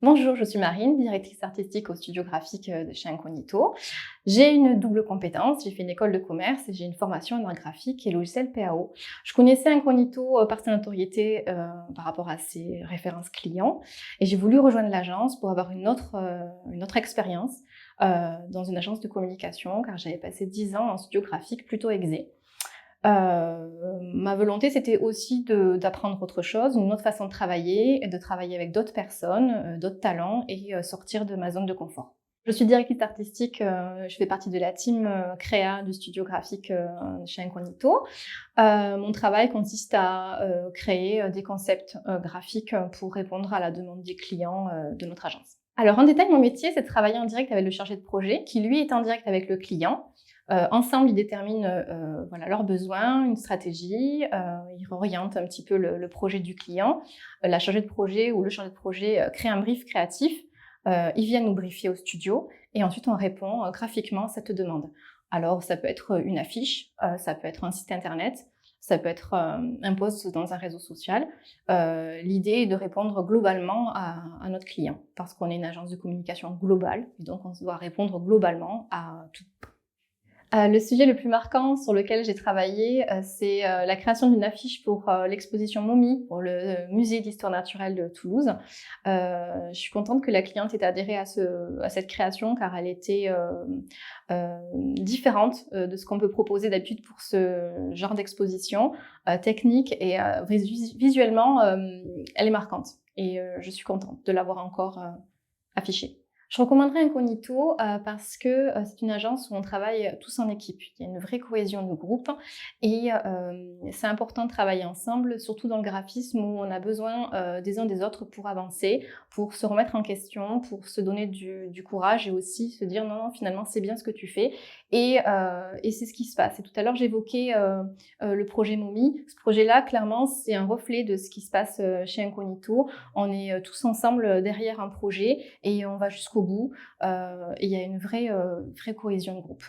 Bonjour, je suis Marine, directrice artistique au studio graphique de chez Incognito. J'ai une double compétence, j'ai fait une école de commerce et j'ai une formation en art graphique et logiciel PAO. Je connaissais Incognito par sa notoriété par rapport à ses références clients et j'ai voulu rejoindre l'agence pour avoir une autre expérience dans une agence de communication car j'avais passé 10 ans en studio graphique plutôt exé. Ma volonté, c'était aussi d'apprendre autre chose, une autre façon de travailler et de travailler avec d'autres personnes, d'autres talents et sortir de ma zone de confort. Je suis directrice artistique, je fais partie de la team, créa du studio graphique, chez Incognito. Mon travail consiste à, créer, des concepts, graphiques, pour répondre à la demande des clients, de notre agence. Alors en détail, mon métier, c'est de travailler en direct avec le chargé de projet qui, lui, est en direct avec le client. Ensemble, ils déterminent voilà, leurs besoins, une stratégie, ils orientent un petit peu le projet du client. La chargée de projet ou le chargé de projet crée un brief créatif, ils viennent nous briefer au studio et ensuite on répond graphiquement à cette demande. Alors ça peut être une affiche, ça peut être un site internet, ça peut être un post dans un réseau social. L'idée est de répondre globalement à notre client parce qu'on est une agence de communication globale et donc on doit répondre globalement à tout. Le sujet le plus marquant sur lequel j'ai travaillé, c'est la création d'une affiche pour l'exposition Momie, pour le musée d'histoire naturelle de Toulouse. Je suis contente que la cliente ait adhéré à cette création car elle était différente de ce qu'on peut proposer d'habitude pour ce genre d'exposition technique et visuellement, elle est marquante et je suis contente de l'avoir encore affichée. Je recommanderais Incognito parce que c'est une agence où on travaille tous en équipe. Il y a une vraie cohésion de groupe et c'est important de travailler ensemble, surtout dans le graphisme où on a besoin des uns des autres pour avancer, pour se remettre en question, pour se donner du courage et aussi se dire non, non, finalement c'est bien ce que tu fais et c'est ce qui se passe. Et tout à l'heure j'évoquais le projet Momie. Ce projet-là, clairement, c'est un reflet de ce qui se passe chez Incognito. On est tous ensemble derrière un projet et on va jusqu'au bout et il y a une vraie cohésion de groupe.